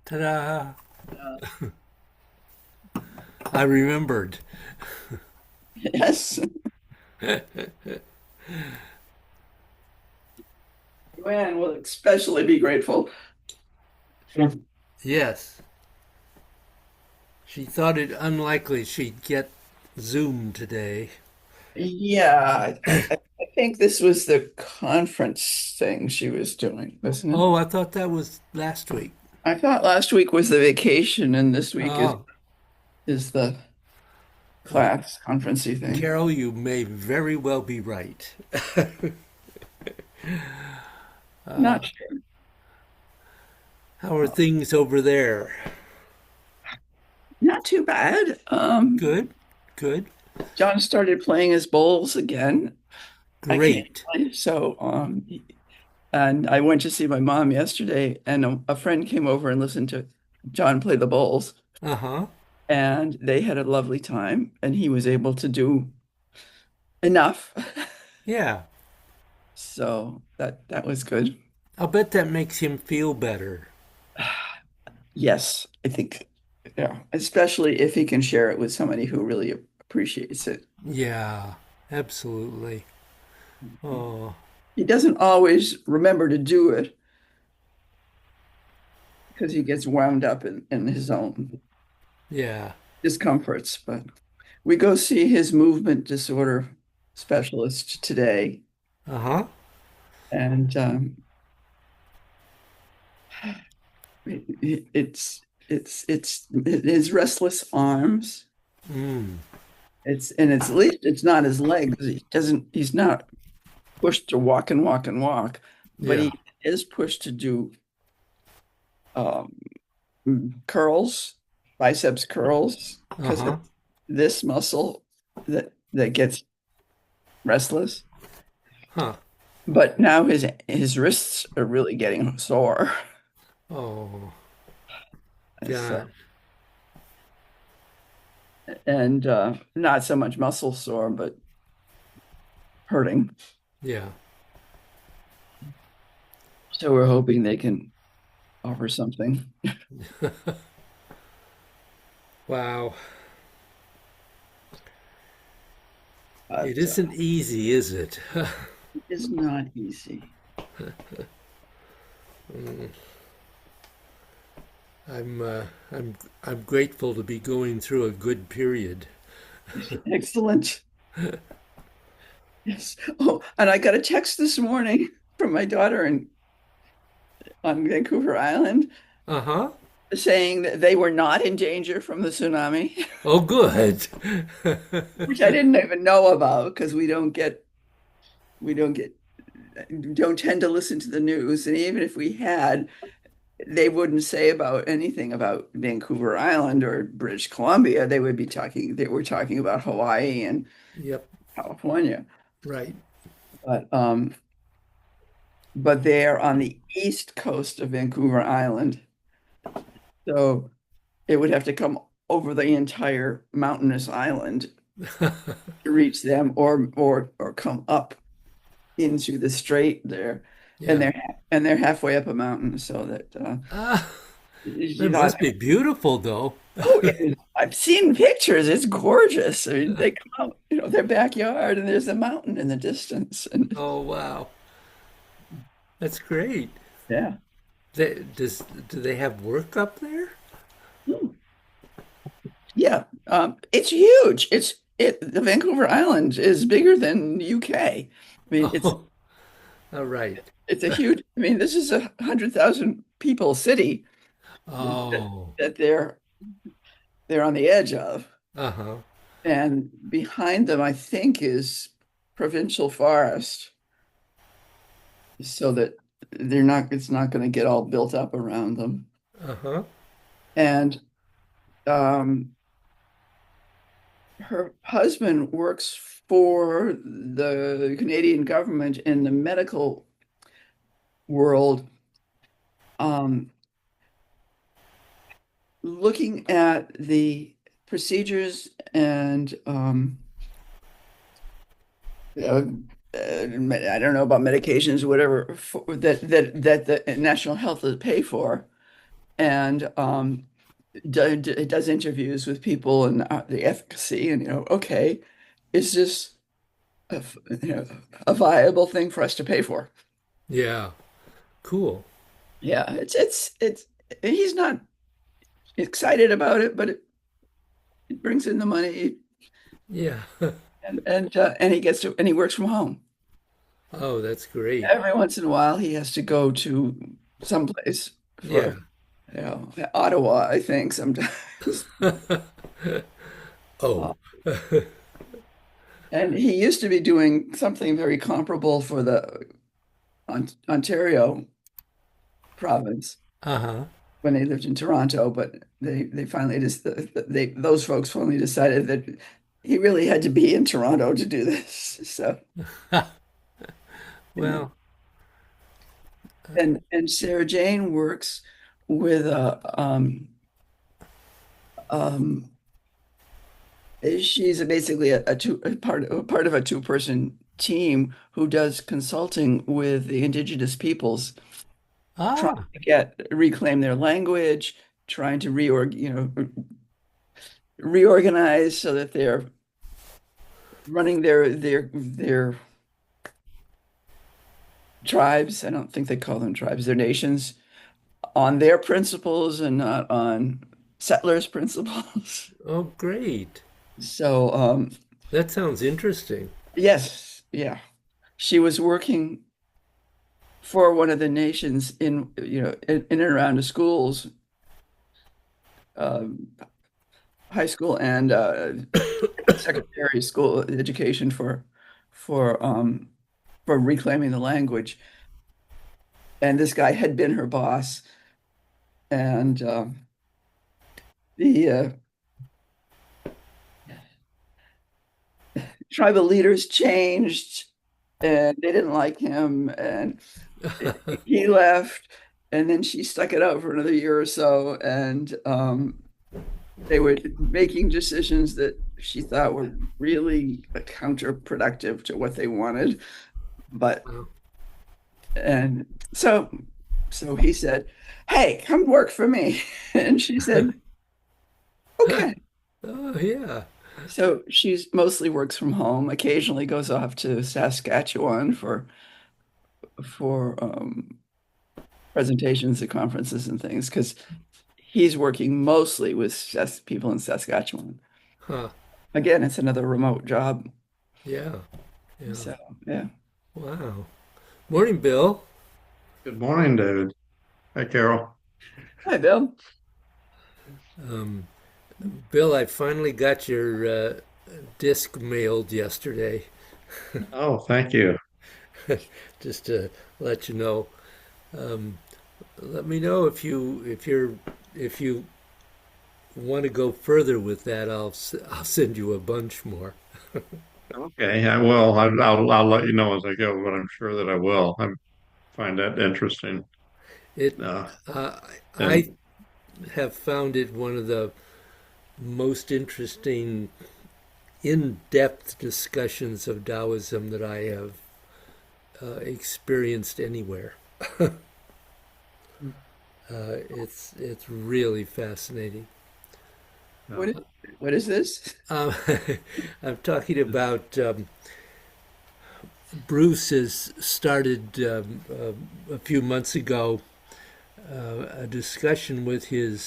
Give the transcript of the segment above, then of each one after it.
Ta-da! Uh, I remembered. yes, Joanne will especially be grateful. Yes. She thought it unlikely she'd get Zoom today. Yeah, I think this was the conference thing she was doing, wasn't it? Oh, I thought that was last week. I thought last week was the vacation and this week is Oh, is the well, class conferencey thing. Carol, you may very well be right. Not sure. How are things over there? Not too bad. Good, good, John started playing his bowls again. I can't great. play, so and I went to see my mom yesterday, and a friend came over and listened to John play the bowls. Uh-huh. And they had a lovely time, and he was able to do enough. Yeah, So that was good. I'll bet that makes him feel better. Yes, I think, yeah, especially if he can share it with somebody who really appreciates it. Yeah, absolutely. Oh, He doesn't always remember to do it because he gets wound up in his own yeah. discomforts. But we go see his movement disorder specialist today, Uh-huh. and it's his restless arms. Mm. It's at least it's not his legs. He's not pushed to walk and walk and walk, but Yeah. he is pushed to do um, curls, biceps curls, because Uh-huh. this muscle that gets restless. Huh. But now his wrists are really getting sore. Oh, So, God. and not so much muscle sore, but hurting. Yeah. So we're hoping they can offer something. Wow. It But isn't easy, is it? it is not easy. Mm. I'm uh, I'm I'm grateful to be going through a good period. Excellent. Yes. Oh, and I got a text this morning from my daughter on Vancouver Island Uh-huh. saying that they were not in danger from the tsunami, Oh, good. which I didn't even know about because we don't tend to listen to the news. And even if we had, they wouldn't say about anything about Vancouver Island or British Columbia. They were talking about Hawaii and Yep. California. Right. But but they're on the east coast of Vancouver Island. So it would have to come over the entire mountainous island to reach them or come up into the strait there. And Yeah. they're halfway up a mountain so that Ah, she it thought, must be beautiful, though. oh, I've seen pictures. It's gorgeous. I mean, they come out, their backyard and there's a mountain in the distance. And Oh, wow. That's great. yeah. Do they have work up there? Yeah, it's huge. The Vancouver Island is bigger than UK. I mean, Oh, all right. it's a huge. I mean, this is 100,000 people city that, Oh, that they're on the edge of, uh-huh. and behind them, I think, is provincial forest, so that they're not. It's not going to get all built up around them. Uh-huh. And um, her husband works for the Canadian government in the medical world, um, looking at the procedures and uh, I don't know about medications, whatever that the National Health will pay for, and does interviews with people and the efficacy, and okay, is this a viable thing for us to pay for? Yeah. Cool. Yeah, it's he's not excited about it, but it brings in the money, Yeah. and he works from home. Oh, that's great. Every once in a while, he has to go to someplace Yeah. for, Ottawa, I think sometimes. Uh, Oh. and he used to be doing something very comparable for the Ontario province Uh-huh. when they lived in Toronto, but they finally just those folks finally decided that he really had to be in Toronto to do this. So, Well, and Sarah Jane works with um she's basically a part of a two-person team who does consulting with the indigenous peoples, trying ah, to reclaim their language, trying to reorganize so that they're running their tribes. I don't think they call them tribes, their nations, on their principles and not on settlers' principles. oh, great. So, That sounds interesting. yes, yeah. She was working for one of the nations in and around the schools, um, high school and secondary school education for um, for reclaiming the language. And this guy had been her boss, and the tribal leaders changed, and they didn't like him, and he left. And then she stuck it out for another year or so, and they were making decisions that she thought were really counterproductive to what they wanted. But Wow. and so he said, "Hey, come work for me." And she said, "Okay." Oh, yeah. So she's mostly works from home, occasionally goes off to Saskatchewan for presentations at conferences and things because he's working mostly with people in Saskatchewan. Huh. Again, it's another remote job. Yeah. Yeah. So, yeah. Wow. Morning, Bill. Good morning, David. Hi, Carol. Hi, Bill. Um, Bill, I finally got your disc mailed yesterday. Oh, thank you. Just to let you know. Um, Let me know if you want to go further with that. I'll send you a bunch more. Okay, I will. I'll let you know as I go, but I'm sure that I will. I find that interesting. It Uh, uh, I and have found it one of the most interesting in-depth discussions of Taoism that I have experienced anywhere. It's really fascinating. What uh, is, what is this? Um, I'm talking about Bruce has started a few months ago a discussion with his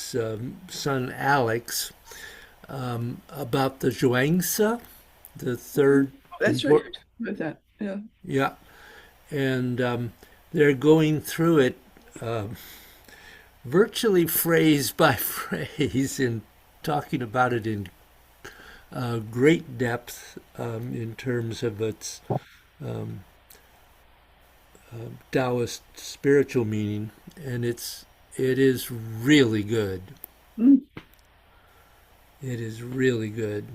son Alex about the Zhuangzi, the third That's right. You're important. talking about that. Yeah. Yeah, and they're going through it virtually phrase by phrase and talking about it in great depth in terms of its Taoist spiritual meaning, and it is really good. Mm. It is really good.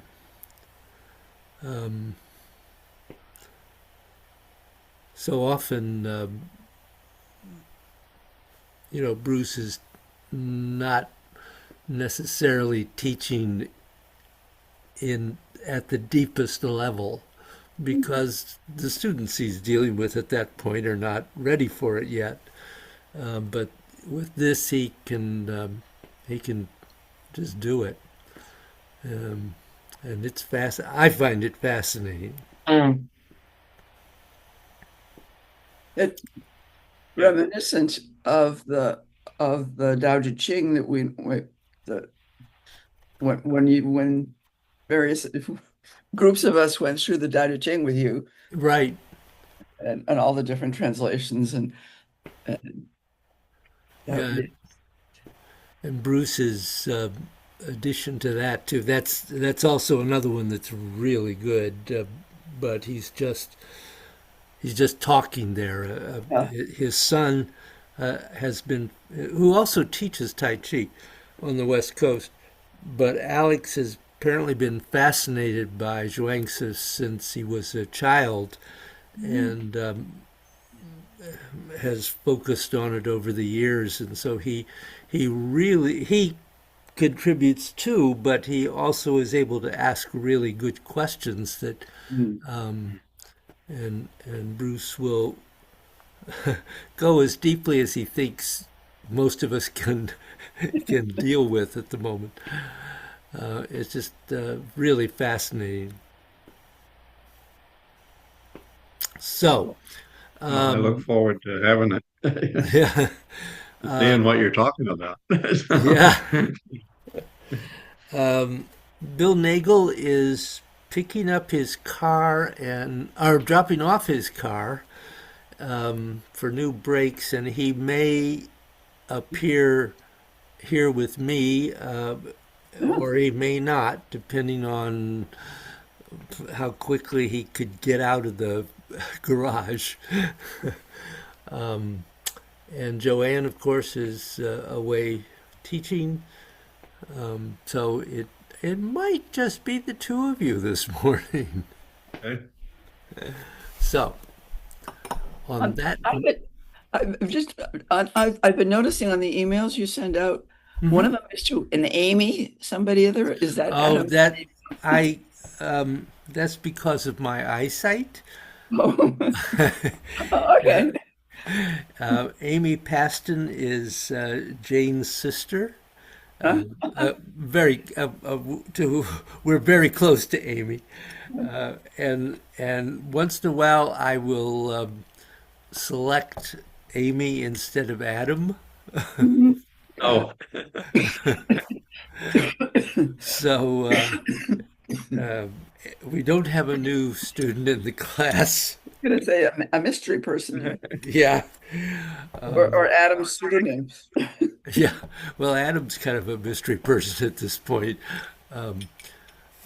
Um, so often, Bruce is not necessarily teaching in at the deepest level because the students he's dealing with at that point are not ready for it yet. But with this he can just do it, um, and it's fast. I find it fascinating. Mm. It reminiscent of the Tao Te Ching that the when various groups of us went through the Tao Te Ching with you Right. and all the different translations and that, Yeah. And Bruce's addition to that too. That's also another one that's really good. But he's just talking there. yeah. His son has been, who also teaches Tai Chi on the West Coast, but Alex has apparently been fascinated by Zhuangzi since he was a child, and has focused on it over the years, and so he contributes too, but he also is able to ask really good questions that Mm. and Bruce will go as deeply as he thinks most of us can deal with at the moment. It's just really fascinating. So, Well, I look forward to having it, yeah, seeing what you're talking about. yeah. Bill Nagel is picking up his car and or dropping off his car for new brakes, and he may appear here with me, or he may not, depending on how quickly he could get out of the garage. And Joanne, of course, is away teaching, so it might just be the two of you this morning. Okay. So on Um, that, I get, I've just I've been noticing on the emails you send out, one mhm. of them is to an Amy, somebody other. Is that Oh, Adam? that I that's because of my eyesight. Okay. Amy Paston is Jane's sister. Huh? Very to we're very close to Amy, and once in a while I will select Amy instead of Adam. Mhm. Oh, So uh, we don't have a new student in the class. Gonna say a mystery person here, Yeah, or Adam's pseudonyms. yeah. Well, Adam's kind of a mystery person at this point. Um,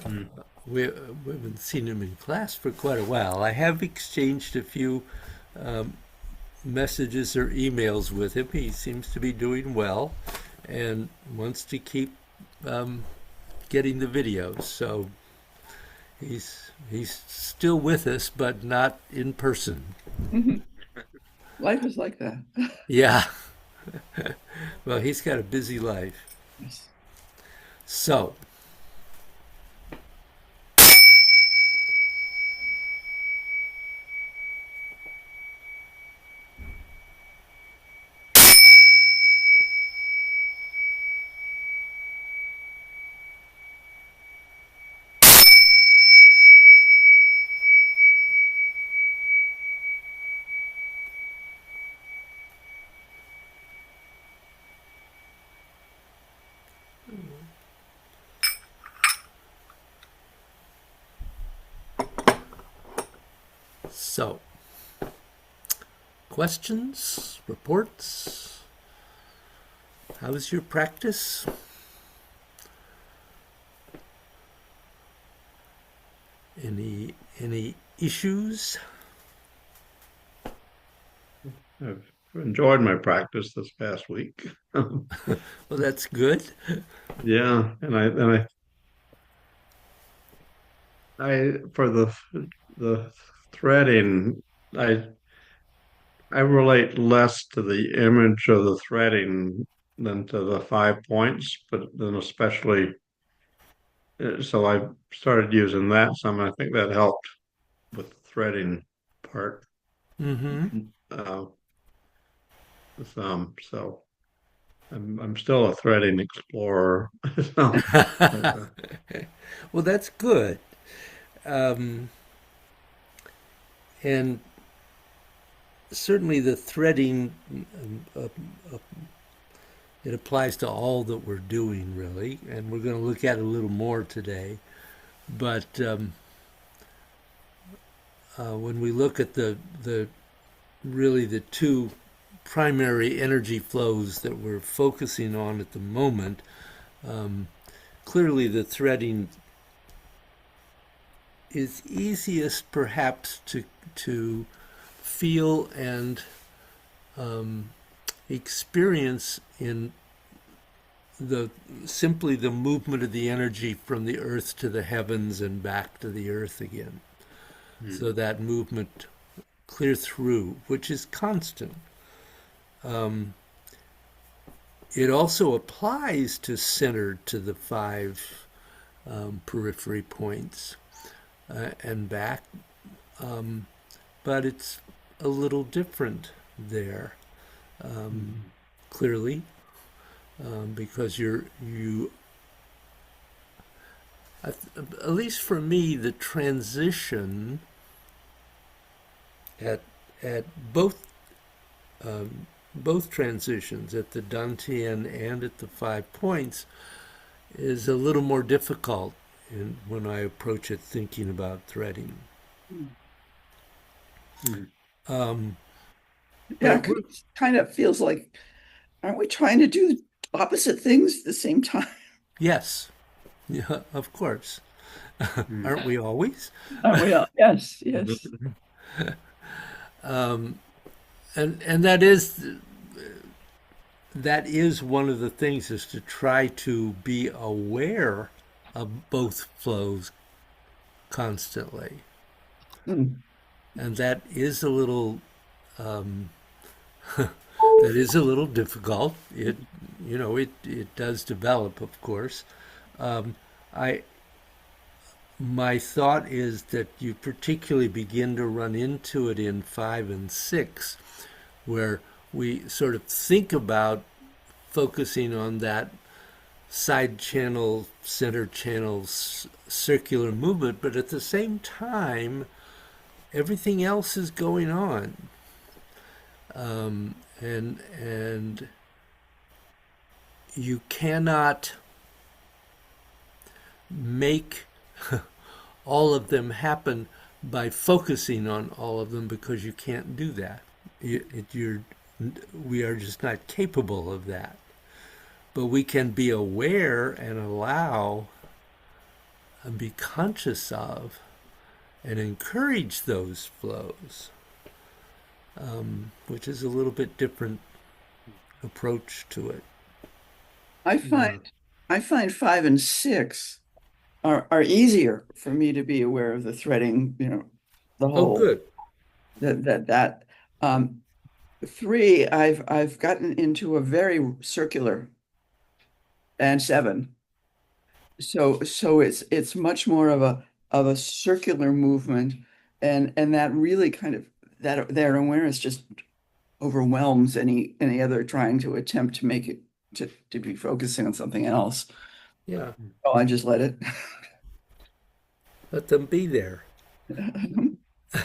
hmm. we haven't seen him in class for quite a while. I have exchanged a few messages or emails with him. He seems to be doing well and wants to keep um, getting the videos. So he's still with us, but not in person. Mhm. Life is like that. Yeah. Well, he's got a busy life. Yes. So, so, questions, reports. How's your practice? Any issues? I've enjoyed my practice this past week. Well, that's good. Yeah, and I for the threading, I I relate less to the image of the threading than to the 5 points, but then especially so I started using that some. I think that helped with the threading part Mm-hmm. uh, some. So. I'm still a threading explorer. So, uh, Well, that's good. Um, and certainly the threading, it applies to all that we're doing, really. And we're going to look at it a little more today. But when we look at the really the two primary energy flows that we're focusing on at the moment, um, clearly the threading is easiest perhaps to feel and um, experience in the simply the movement of the energy from the earth to the heavens and back to the earth again. So that movement clear through, which is constant. Um, it also applies to center to the five periphery points and back, um, but it's a little different there, clearly, because you at least for me the transition at at both both transitions at the Dantian and at the 5 points is a little more difficult when I approach it thinking about threading. mm, Um, but Yeah, it 'cause works. it kind of feels like, aren't we trying to do opposite things at the same time? Yes, yeah, of course. mm, Aren't we always? Aren't we all? Yes, yes. Um, and that is one of the things is to try to be aware of both flows constantly, Mm. and that is a little um, that is a little difficult. It does develop, of course. Um, I My thought is that you particularly begin to run into it in 5 and 6, where we sort of think about focusing on that side channel, center channel, circular movement, but at the same time, everything else is going on, and you cannot make all of them happen by focusing on all of them because you can't do that. We are just not capable of that. But we can be aware and allow and be conscious of and encourage those flows, which is a little bit different approach to it. I yeah. find I find 5 and 6 are easier for me to be aware of the threading, the Oh, whole good. that um 3 I've gotten into a very circular, and 7. So it's much more of a circular movement, and that really kind of that awareness just overwhelms any other trying to attempt to make it to be focusing on something else. Yeah, Oh, I just let it. let them be there.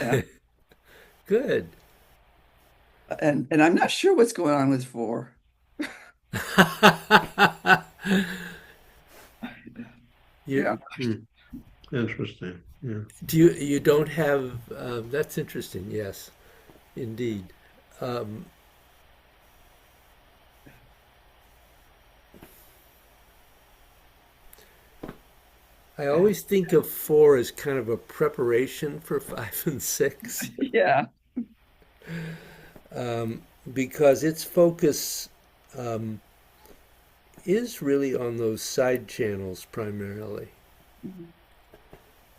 Yeah. Good. And I'm not sure what's going on with 4. you Yeah. Mm. Interesting. Yeah. you don't have that's interesting. Yes, indeed. Um, I always think of 4 as kind of a preparation for 5 and 6, Yeah. because its focus um, is really on those side channels primarily. Mhm.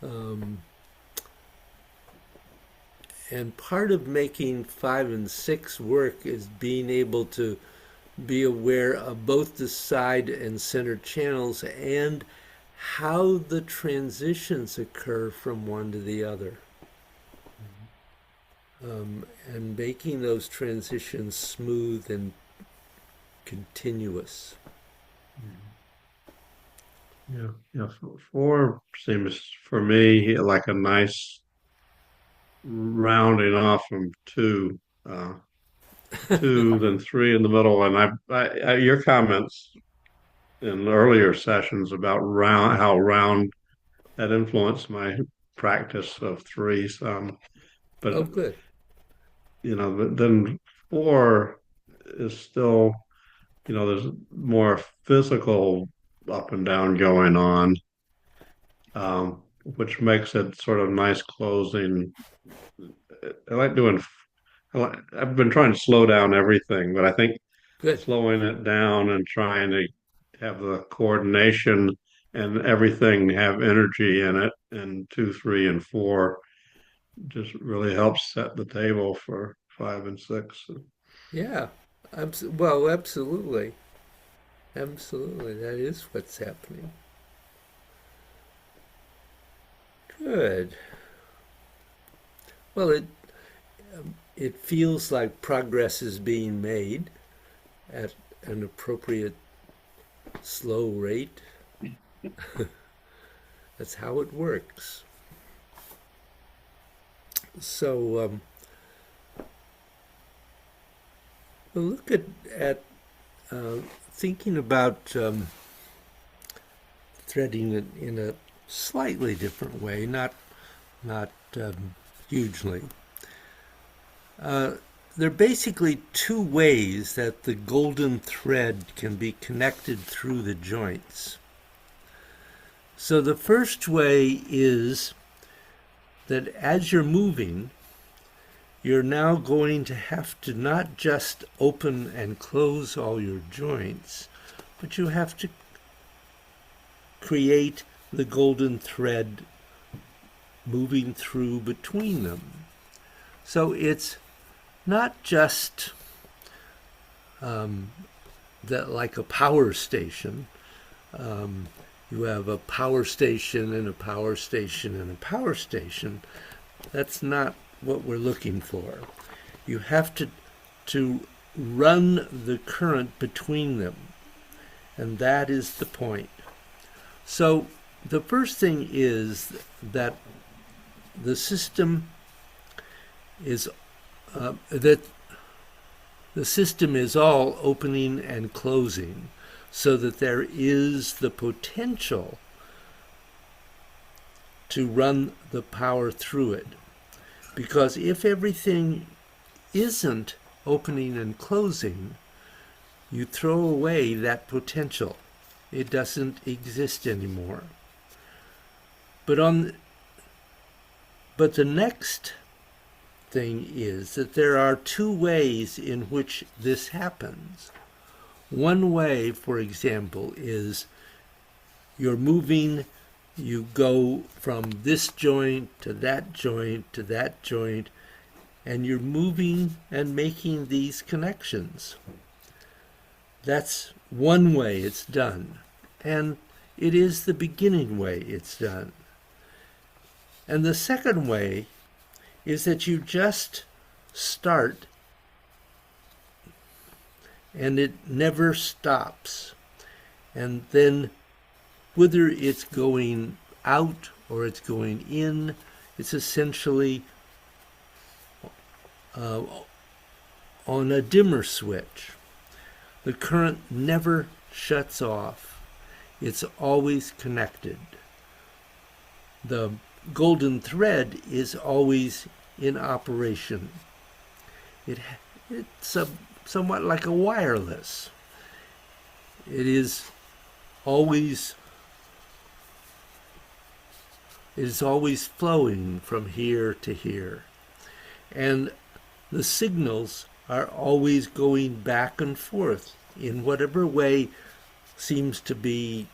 Um, and part of making 5 and 6 work is being able to be aware of both the side and center channels and how the transitions occur from one to the other. And making those transitions smooth and continuous. Yeah. 4 seems for me like a nice rounding off from 2, 2, then 3 in the middle. And your comments in earlier sessions about how round that influenced my practice of 3 some. Oh, But good. but then 4 is still, there's more physical up and down going on, which makes it sort of nice closing. I like doing. I've been trying to slow down everything, but I think Good. slowing it down and trying to have the coordination and everything have energy in it, and 2, 3, and 4 just really helps set the table for 5 and 6. Yeah. Well, absolutely. Absolutely. That is what's happening. Good. Well, it feels like progress is being made at an appropriate slow rate. That's how it works. So we'll look at thinking about threading it in a slightly different way, not hugely. There are basically 2 ways that the golden thread can be connected through the joints. So the first way is that as you're moving, you're now going to have to not just open and close all your joints, but you have to create the golden thread moving through between them. So it's not just that like a power station. You have a power station and a power station and a power station. That's not what we're looking for. You have to run the current between them, and that is the point. So the first thing is that the system is all opening and closing, so that there is the potential to run the power through it. Because if everything isn't opening and closing, you throw away that potential. It doesn't exist anymore. But the next thing is that there are 2 ways in which this happens. One way, for example, is you're moving, you go from this joint to that joint to that joint, and you're moving and making these connections. That's one way it's done, and it is the beginning way it's done. And the second way is that you just start and it never stops. And then whether it's going out or it's going in, it's essentially on a dimmer switch. The current never shuts off. It's always connected. The golden thread is always in operation. It's somewhat like a wireless. It is always flowing from here to here. And the signals are always going back and forth in whatever way seems to be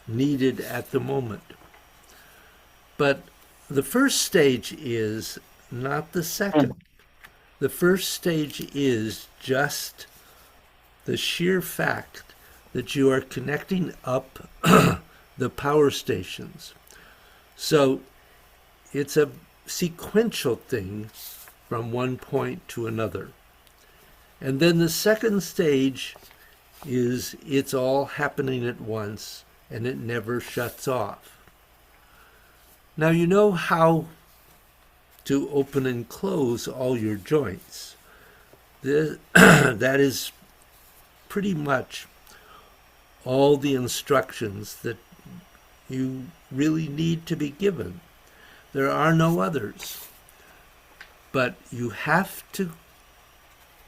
needed at the moment. But the first stage is not the second. The first stage is just the sheer fact that you are connecting up the power stations. So it's a sequential thing from one point to another. And then the second stage is it's all happening at once and it never shuts off. Now you know how to open and close all your joints. That is pretty much all the instructions that you really need to be given. There are no others. But you have to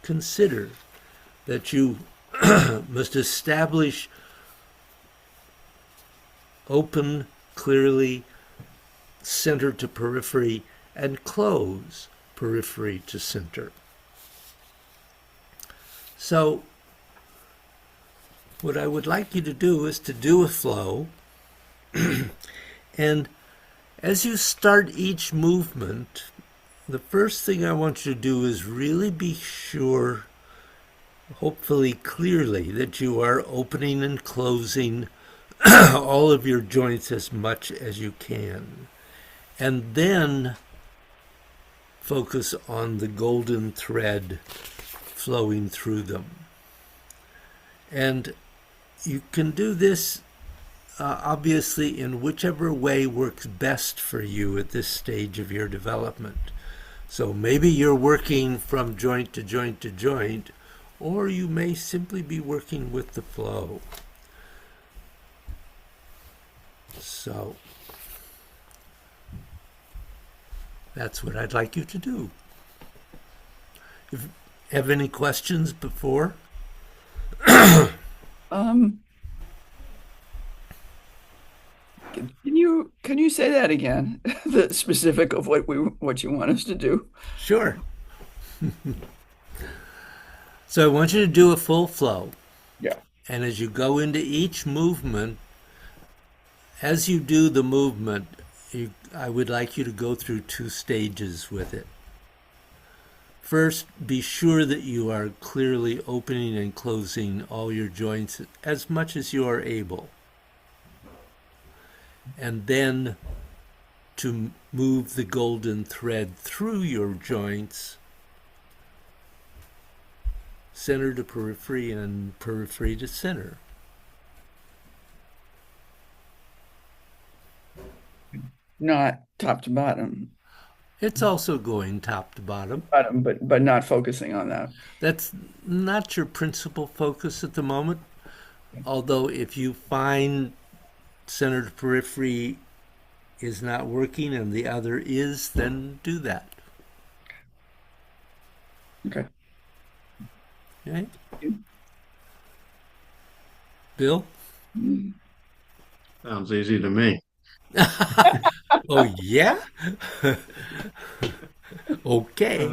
consider that you must establish open, clearly, center to periphery, and close periphery to center. So, what I would like you to do is to do a flow, and as you start each movement, the first thing I want you to do is really be sure, hopefully clearly, that you are opening and closing all of your joints as much as you can. And then focus on the golden thread flowing through them. And you can do this obviously in whichever way works best for you at this stage of your development. So maybe you're working from joint to joint to joint, or you may simply be working with the flow. So that's what I'd like you to do. If you have any questions before? Can you say that again? The specific of what you want us to do? Sure. So I want you to do a full flow. Yeah. And as you go into each movement, as you do the movement, I would like you to go through 2 stages with it. First, be sure that you are clearly opening and closing all your joints as much as you are able. And then to move the golden thread through your joints, center to periphery and periphery to center. Not top to bottom. It's also going top to bottom. Bottom, but not focusing on that. That's not your principal focus at the moment. Although if you find center to periphery is not working and the other is, then do that. Okay. Okay? Bill? Sounds easy to me. Oh, yeah? Okay.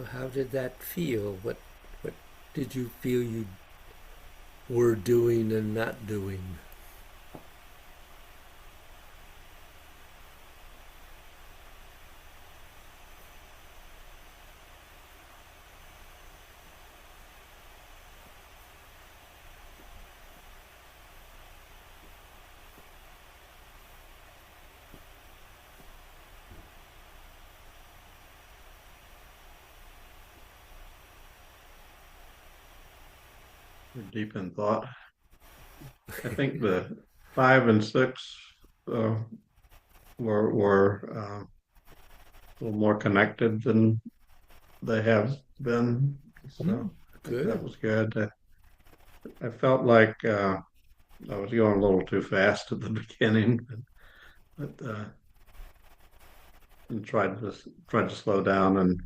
how did that feel? What did you feel you were doing and not doing? We're deep in thought. I think the 5 and 6 uh, were a little more connected than they have been. So I think that Good. was good. I felt like I was going a little too fast at the beginning, but and tried to slow down and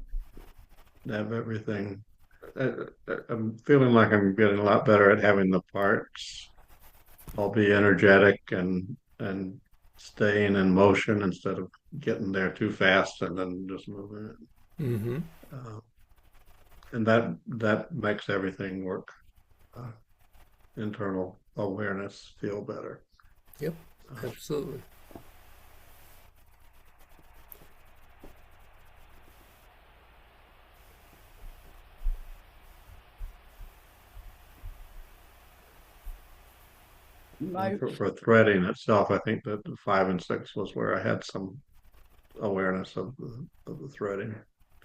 have everything. I'm feeling like I'm getting a lot better at having the parts all be energetic and staying in motion instead of getting there too fast and then just moving it. Mm-hmm. Uh, and that makes everything work. Uh, Internal awareness feel better. Yep, Uh, absolutely. My for threading itself, I think that the 5 and 6 was where I had some awareness of the threading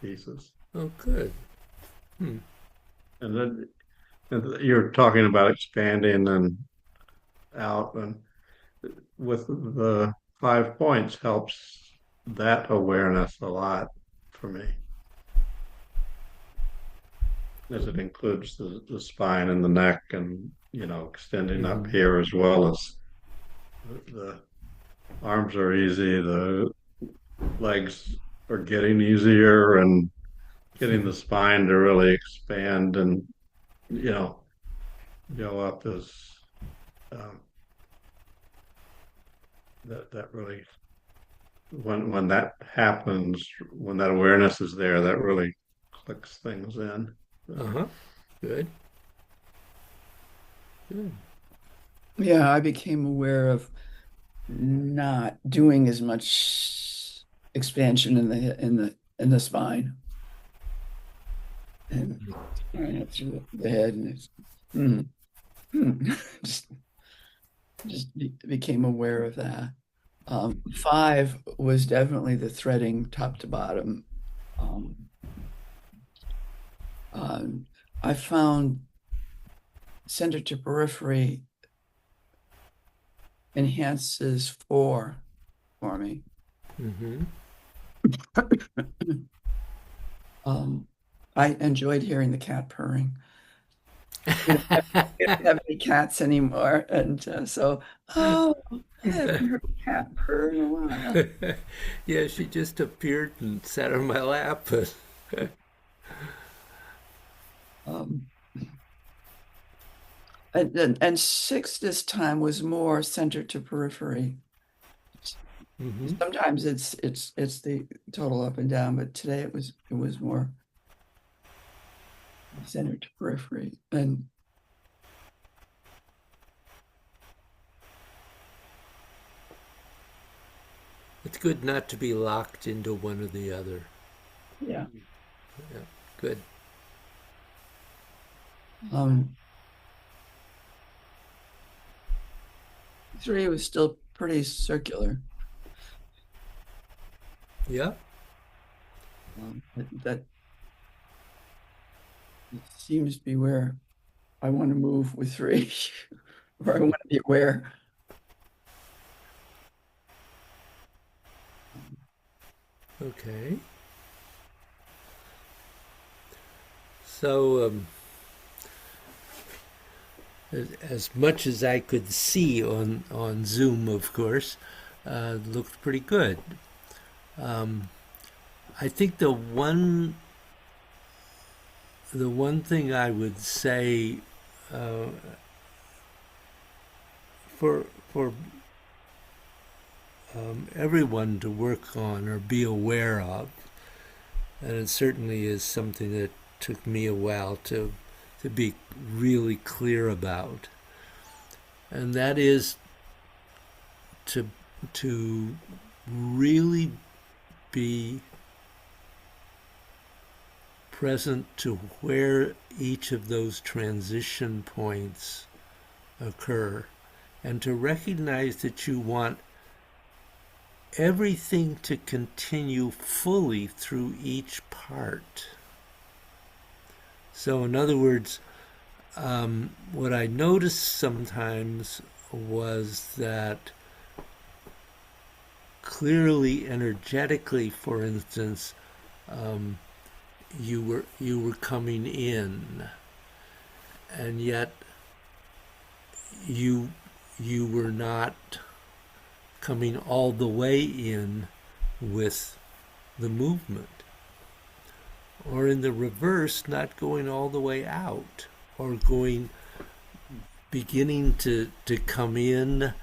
pieces. Oh, good. Hmm. And then and you're talking about expanding and out, and with the 5 points helps that awareness a lot for me, as it includes the spine and the neck, and extending up Mm-hmm. here as well as the arms are easy, the legs are getting easier, and getting the spine to really expand and you know go up is um, that really, when that happens, when that awareness is there, that really clicks things in. Uh-huh. Good. Good. Yeah, I became aware of not doing as much expansion in the spine and right up through the head, and it's mm, just became aware of that. 5 was definitely the threading top to bottom. Um, I found center to periphery enhances 4 for me. Mm-hmm. Um, I enjoyed hearing the cat purring. We don't have any cats anymore, and so I haven't heard a cat purr in a while. Yeah, she just appeared and sat on my lap. Um, and 6 this time was more center to periphery. Mm-hmm. Sometimes it's the total up and down, but today it was more center to periphery. And It's good not to be locked into one or the other. yeah, Yeah, good. um, 3 was still pretty circular. Yeah. That seems to be where I want to move with 3, or I want to be aware. Okay. So, as much as I could see on Zoom, of course, looked pretty good. Um, I think the one thing I would say uh, for everyone to work on or be aware of and it certainly is something that took me a while to be really clear about, and that is to really be present to where each of those transition points occur, and to recognize that you want everything to continue fully through each part. So, in other words, what I noticed sometimes was that clearly, energetically, for instance, you were coming in, and yet you were not coming all the way in with the movement, or in the reverse, not going all the way out, or beginning to come in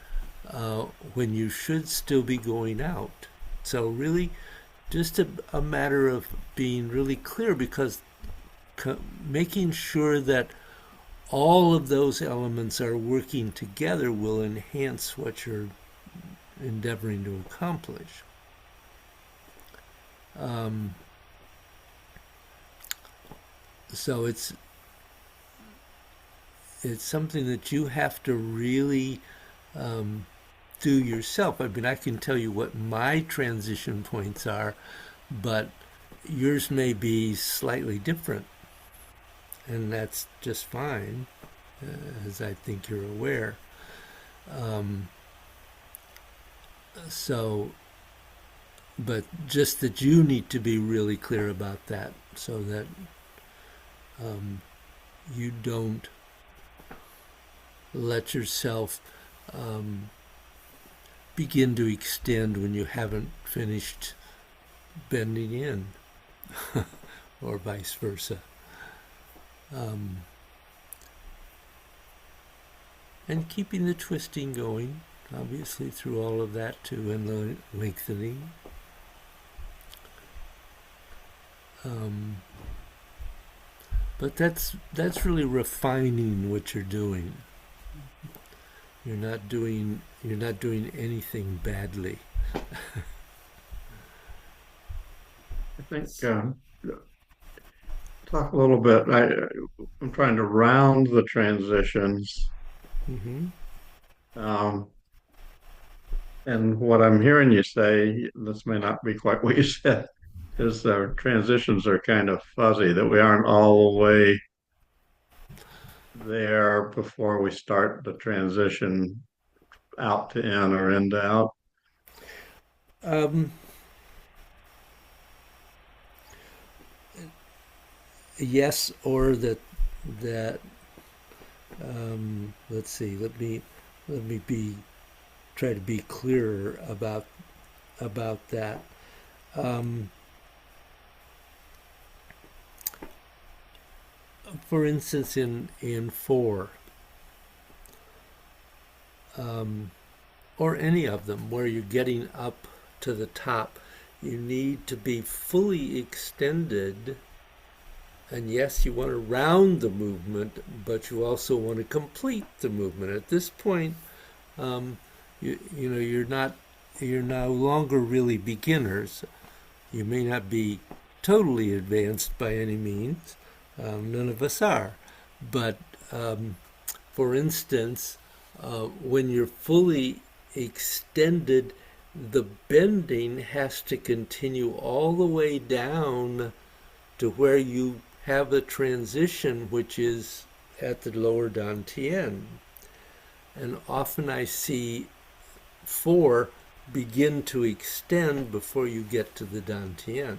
when you should still be going out. So really, just a matter of being really clear, because making sure that all of those elements are working together will enhance what you're endeavoring to accomplish. So it's something that you have to really do yourself. I mean, I can tell you what my transition points are, but yours may be slightly different, and that's just fine, as I think you're aware. But just that you need to be really clear about that, so that you don't let yourself begin to extend when you haven't finished bending in, or vice versa. And keeping the twisting going, obviously, through all of that too, and the lengthening. But that's really refining what you're doing. You're not doing anything badly. I think talk a little bit. I'm trying to round the transitions. Mm-hmm. Um, and what I'm hearing you say, this may not be quite what you said, is our transitions are kind of fuzzy, that we aren't all the way there before we start the transition out to in or in to out. Yes, or that let's see. Let me try to be clearer about that. For instance, in 4, or any of them, where you're getting up to the top, you need to be fully extended. And yes, you want to round the movement, but you also want to complete the movement. At this point, you're no longer really beginners. You may not be totally advanced by any means. None of us are. But for instance, when you're fully extended, the bending has to continue all the way down to where you have a transition, which is at the lower dantian. And often I see 4 begin to extend before you get to the dantian.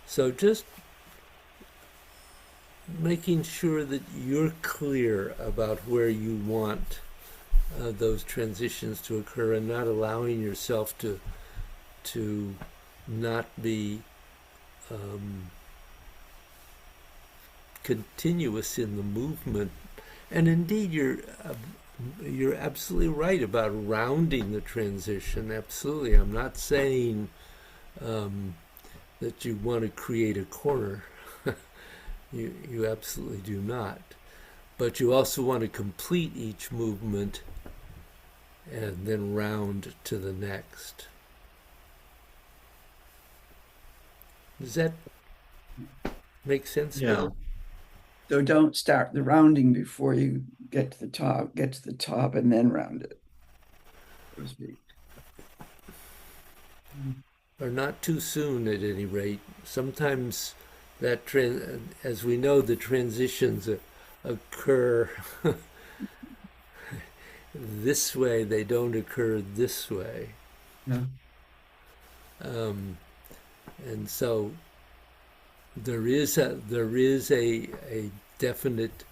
So just making sure that you're clear about where you want those transitions to occur, and not allowing yourself to not be continuous in the movement. And indeed, you're absolutely right about rounding the transition. Absolutely. I'm not saying um, that you want to create a corner. You absolutely do not. But you also want to complete each movement and then round to the next. Does that make sense, Yeah. Bill? So don't start the rounding before you get to the top and then round it, so to speak. Or not too soon at any rate. Sometimes as we know, the transitions occur this way, they don't occur this way. Yeah. Um, and so there is a definite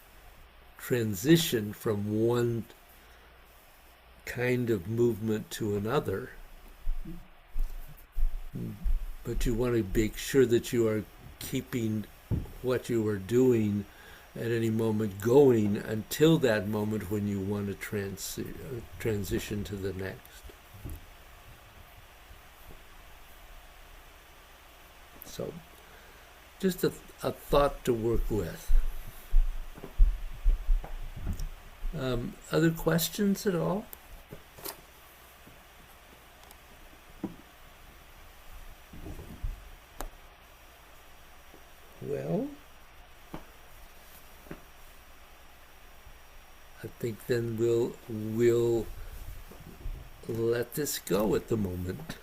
transition from one kind of movement to another. But you want to make sure that you are keeping what you are doing at any moment going until that moment when you want to transition to the next. So, just a thought to work with. Other questions at all? Well, I think then we'll let this go at the moment,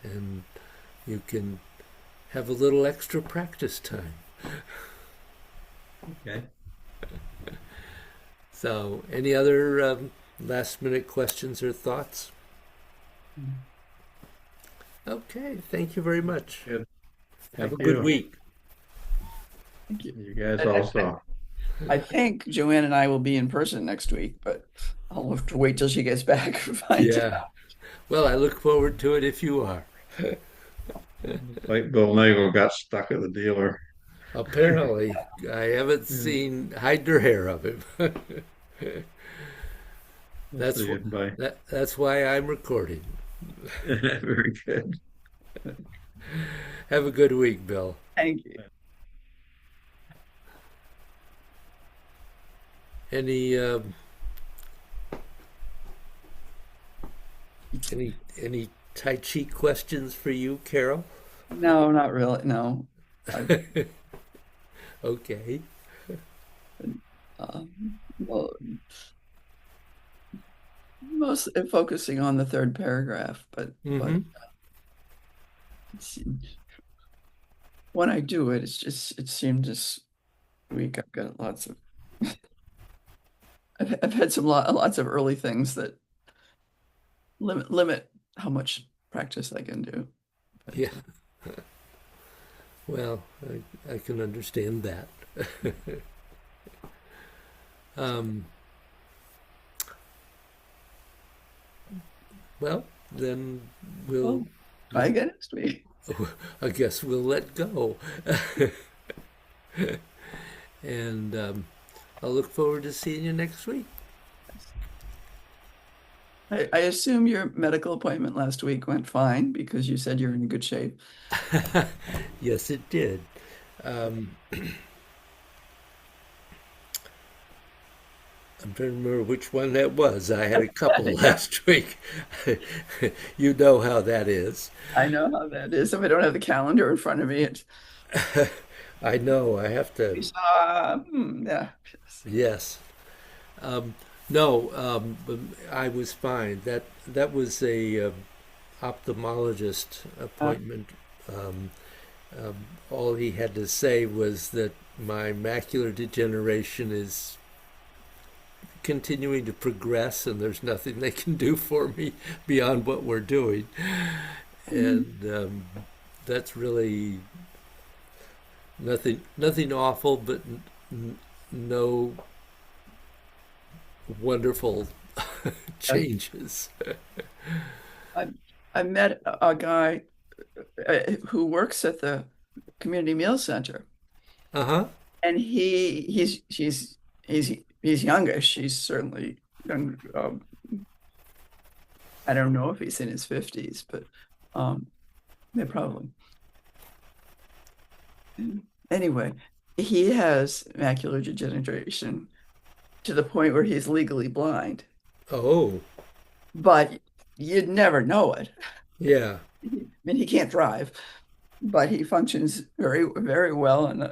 and you can have a little extra practice time. Okay. So, any other last minute questions or thoughts? Okay, thank you very much. Good. Have a Thank good you. week. Thank you. You guys I- I- also. I think Joanne and I will be in person next week, but I'll have to wait till she gets back to find out. Yeah. Well, I look forward to it if you are. Like Bill Nagel got stuck at the dealer. Apparently, I haven't Yeah. seen hide nor hair of him. We'll That's see. wh- Bye. that's why I'm recording. Very good. Have a good week, Bill. Thank you. Any any Tai Chi questions for you, Carol? No, not really. No. I, Okay. well, mostly focusing on the third paragraph, but Mm-hmm. it's, when I do it, it seemed this week I've got lots of I've had lots of early things that limit how much practice I can do. But, Yeah. Well, I can understand that. um, well, then we'll. well, try again next week. I guess we'll let go. And I'll look forward to seeing you next week. I assume your medical appointment last week went fine because you said you're in good shape. Yes, it did. Um, I'm trying to remember which one that was. I had a couple Yeah, last week. You know how that is. I know how that is. If I don't have the calendar in front of me, it's I know. I have to. yeah. Yes. No, but I was fine. That was a ophthalmologist Uh, appointment. Um, all he had to say was that my macular degeneration is continuing to progress, and there's nothing they can do for me beyond what we're doing. And that's really nothing awful, but no wonderful changes. I I met a guy who works at the community meal center, Uh huh. and he's youngish. He's certainly I don't know if he's in his 50s, but yeah, probably. Anyway, he has macular degeneration to the point where he's legally blind, Oh, but you'd never know it. yeah. I mean, he can't drive, but he functions very, very well and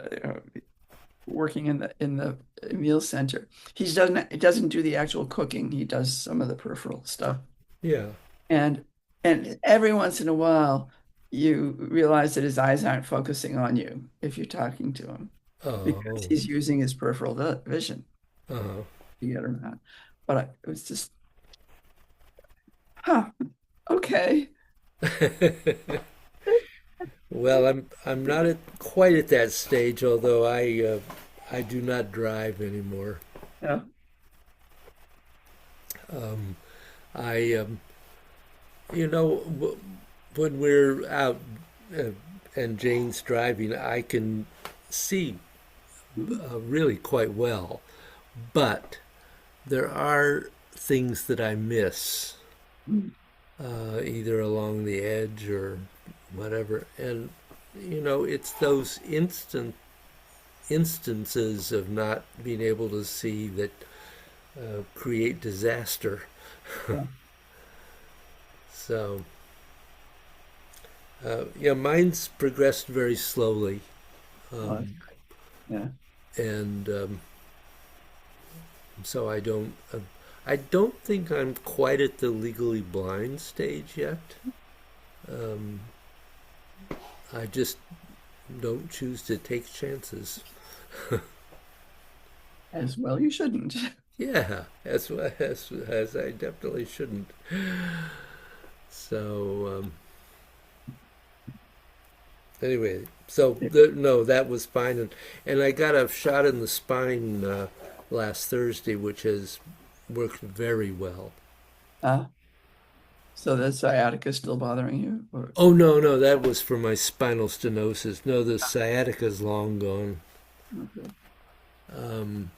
working in the meal center. It doesn't do the actual cooking. He does some of the peripheral stuff. Yeah. And every once in a while, you realize that his eyes aren't focusing on you if you're talking to him because Oh. he's using his peripheral vision Uh-huh. to get around. But it was just, huh, okay. Well, I'm not quite at that stage, although I do not drive anymore. Yeah. Um, I you know when we're out uh, and Jane's driving, I can see really quite well, but there are things that I miss, Mm. either along the edge or whatever, and it's those instances of not being able to see that create disaster. Yeah. So, yeah, mine's progressed very slowly, Uh, um, yeah. and so I don't think I'm quite at the legally blind stage yet. Um, I just don't choose to take chances. As well, you shouldn't. Yeah, as I definitely shouldn't. So anyway, no, that was fine, and I got a shot in the spine last Thursday, which has worked very well. Uh, so the sciatica still bothering you? Or Oh no, no, that was for my spinal stenosis. No, the sciatica's long gone. okay. Um,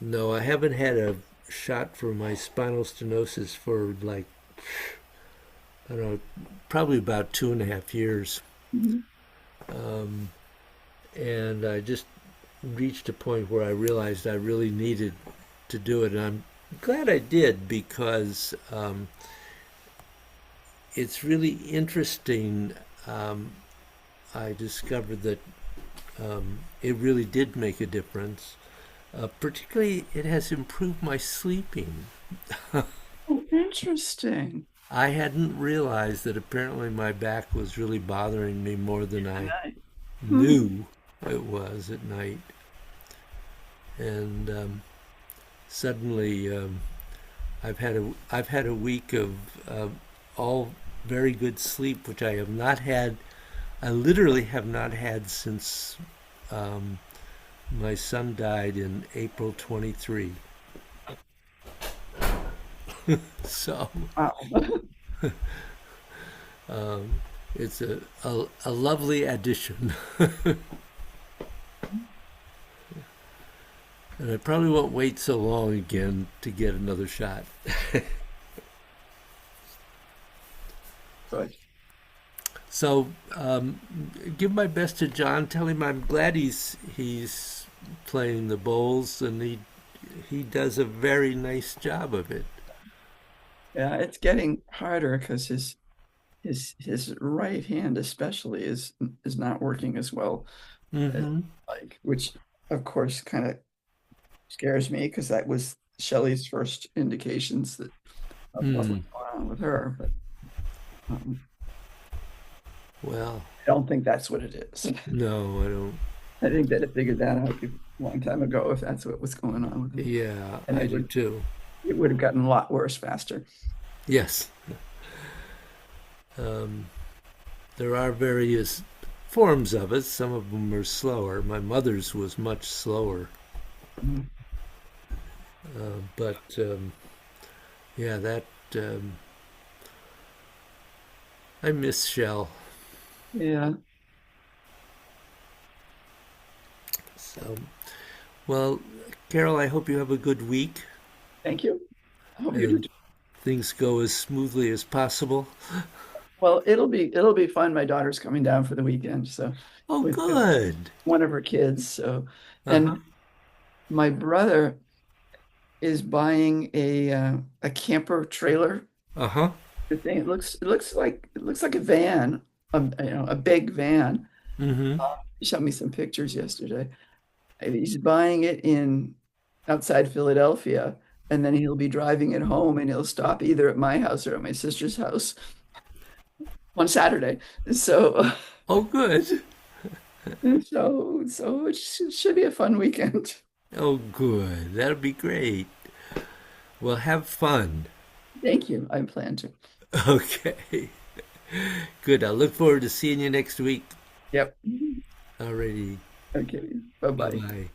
no, I haven't had a shot for my spinal stenosis for like I don't know, probably about 2.5 years. Mhm. Um, and I just reached a point where I realized I really needed to do it, and I'm glad I did because it's really interesting. Um, I discovered that it really did make a difference. Particularly, it has improved my sleeping. Oh, interesting. I hadn't realized that apparently my back was really bothering me more than I Nice. Hmm. knew it was at night. And suddenly, I've had a week of all very good sleep, which I have not had. I literally have not had since um, my son died in April 23. So Wow. um, it's a lovely addition. And I probably won't wait so long again to get another shot. Good. So give my best to John. Tell him I'm glad he's playing the bowls, and he does a very nice job of it. Yeah, it's getting harder because his right hand especially is not working as well as Mm-hmm. like, which of course kind of scares me because that was Shelley's first indications of what was Mm. going on with her. But um, Well, I don't think that's what it is. no, I don't. I think that it figured that out a long time ago if that's what was going on with him, Yeah, and I do too. it would have gotten a lot worse faster. Yes. Um, there are various forms of it. Some of them are slower. My mother's was much slower. Mhm. But yeah, that I miss Shell. Yeah. So, well, Carol, I hope you have a good week. Thank you. I hope you do. and things go as smoothly as possible. Well, it'll be fun. My daughter's coming down for the weekend, so Oh, with good. one of her kids. So, Uh-huh. and my brother is buying a camper trailer. Uh-huh. The thing it looks like a van, a big van. Mm-hmm. He showed me some pictures yesterday. He's buying it in outside Philadelphia, and then he'll be driving it home, and he'll stop either at my house or at my sister's house on Saturday. So, Oh, good. so it should be a fun weekend. Oh, good. That'll be great. Well, have fun. Thank you. I plan to. Okay. Good. I look forward to seeing you next week. Yep. Alrighty. Okay. Bye bye. Bye-bye.